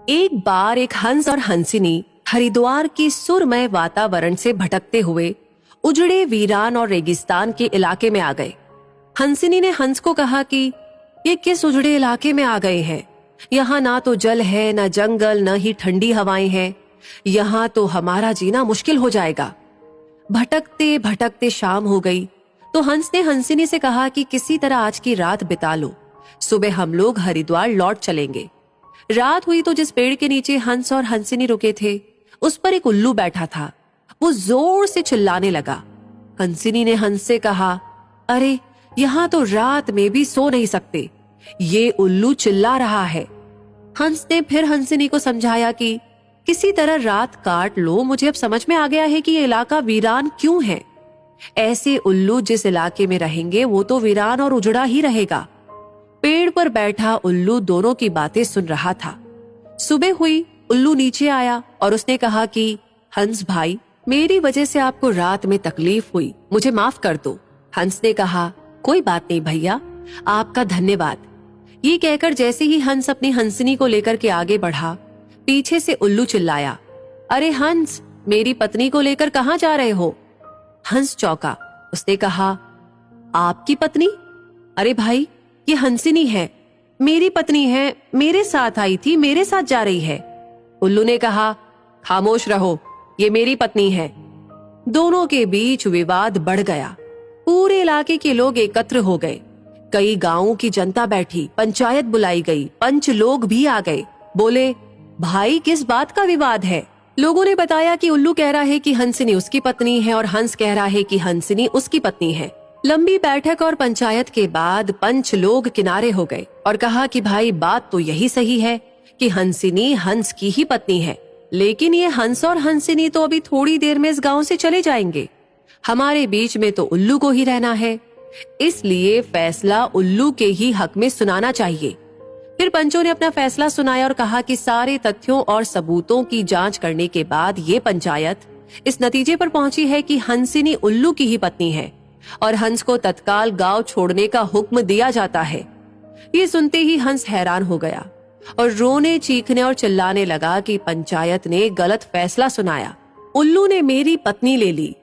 एक बार एक हंस और हंसिनी हरिद्वार के सुरमय वातावरण से भटकते हुए उजड़े वीरान और रेगिस्तान के इलाके में आ गए। हंसिनी ने हंस को कहा कि ये किस उजड़े इलाके में आ गए हैं? यहाँ ना तो जल है, न जंगल, न ही ठंडी हवाएं हैं। यहाँ तो हमारा जीना मुश्किल हो जाएगा। भटकते भटकते शाम हो गई तो हंस ने हंसिनी से कहा कि किसी तरह आज की रात बिता लो, सुबह हम लोग हरिद्वार लौट चलेंगे। रात हुई तो जिस पेड़ के नीचे हंस और हंसिनी रुके थे उस पर एक उल्लू बैठा था। वो जोर से चिल्लाने लगा। हंसिनी ने हंस से कहा, अरे यहाँ तो रात में भी सो नहीं सकते, ये उल्लू चिल्ला रहा है। हंस ने फिर हंसिनी को समझाया कि किसी तरह रात काट लो, मुझे अब समझ में आ गया है कि ये इलाका वीरान क्यों है। ऐसे उल्लू जिस इलाके में रहेंगे वो तो वीरान और उजड़ा ही रहेगा। पेड़ पर बैठा उल्लू दोनों की बातें सुन रहा था। सुबह हुई, उल्लू नीचे आया और उसने कहा कि हंस भाई, मेरी वजह से आपको रात में तकलीफ हुई, मुझे माफ कर दो। हंस ने कहा, कोई बात नहीं भैया, आपका धन्यवाद। ये कहकर जैसे ही हंस अपनी हंसिनी को लेकर के आगे बढ़ा, पीछे से उल्लू चिल्लाया, अरे हंस, मेरी पत्नी को लेकर कहाँ जा रहे हो? हंस चौंका। उसने कहा, आपकी पत्नी? अरे भाई, ये हंसिनी है, मेरी पत्नी है, मेरे साथ आई थी, मेरे साथ जा रही है। उल्लू ने कहा, खामोश रहो, ये मेरी पत्नी है। दोनों के बीच विवाद बढ़ गया। पूरे इलाके के लोग एकत्र हो गए। कई गांवों की जनता बैठी, पंचायत बुलाई गई, पंच लोग भी आ गए। बोले, भाई किस बात का विवाद है? लोगों ने बताया कि उल्लू कह रहा है कि हंसिनी उसकी पत्नी है और हंस कह रहा है कि हंसिनी उसकी पत्नी है। लंबी बैठक और पंचायत के बाद पंच लोग किनारे हो गए और कहा कि भाई बात तो यही सही है कि हंसिनी हंस की ही पत्नी है, लेकिन ये हंस और हंसिनी तो अभी थोड़ी देर में इस गांव से चले जाएंगे। हमारे बीच में तो उल्लू को ही रहना है, इसलिए फैसला उल्लू के ही हक में सुनाना चाहिए। फिर पंचों ने अपना फैसला सुनाया और कहा कि सारे तथ्यों और सबूतों की जांच करने के बाद ये पंचायत इस नतीजे पर पहुंची है कि हंसिनी उल्लू की ही पत्नी है और हंस को तत्काल गांव छोड़ने का हुक्म दिया जाता है। ये सुनते ही हंस हैरान हो गया और रोने, चीखने और चिल्लाने लगा कि पंचायत ने गलत फैसला सुनाया। उल्लू ने मेरी पत्नी ले ली।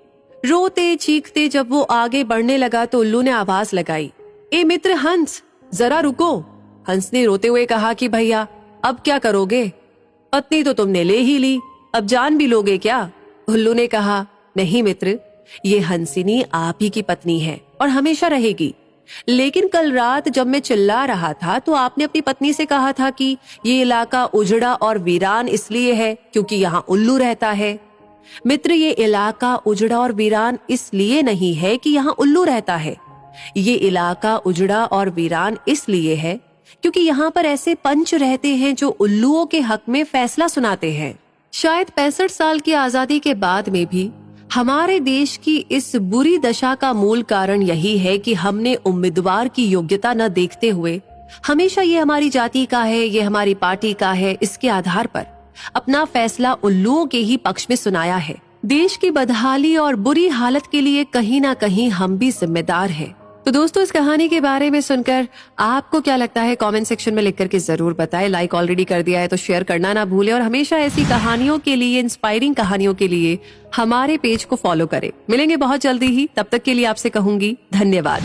रोते चीखते जब वो आगे बढ़ने लगा तो उल्लू ने आवाज लगाई, ए मित्र हंस, जरा रुको। हंस ने रोते हुए कहा कि भैया अब क्या करोगे? पत्नी तो तुमने ले ही ली, अब जान भी लोगे क्या? उल्लू ने कहा, नहीं मित्र, ये हंसिनी आप ही की पत्नी है और हमेशा रहेगी। लेकिन कल रात जब मैं चिल्ला रहा था तो आपने अपनी पत्नी से कहा था कि ये इलाका उजड़ा और वीरान इसलिए है क्योंकि यहाँ उल्लू रहता है। मित्र, ये इलाका उजड़ा और वीरान इसलिए नहीं है कि यहाँ उल्लू रहता है। ये इलाका उजड़ा और वीरान इसलिए है क्योंकि यहाँ पर ऐसे पंच रहते हैं जो उल्लुओं के हक में फैसला सुनाते हैं। शायद 65 साल की आजादी के बाद में भी हमारे देश की इस बुरी दशा का मूल कारण यही है कि हमने उम्मीदवार की योग्यता न देखते हुए हमेशा ये हमारी जाति का है, ये हमारी पार्टी का है, इसके आधार पर अपना फैसला उल्लुओं के ही पक्ष में सुनाया है। देश की बदहाली और बुरी हालत के लिए कहीं ना कहीं हम भी जिम्मेदार हैं। तो दोस्तों, इस कहानी के बारे में सुनकर आपको क्या लगता है कमेंट सेक्शन में लिख करके जरूर बताएं। लाइक ऑलरेडी कर दिया है तो शेयर करना ना भूलें और हमेशा ऐसी कहानियों के लिए, इंस्पायरिंग कहानियों के लिए हमारे पेज को फॉलो करें। मिलेंगे बहुत जल्दी ही, तब तक के लिए आपसे कहूंगी धन्यवाद।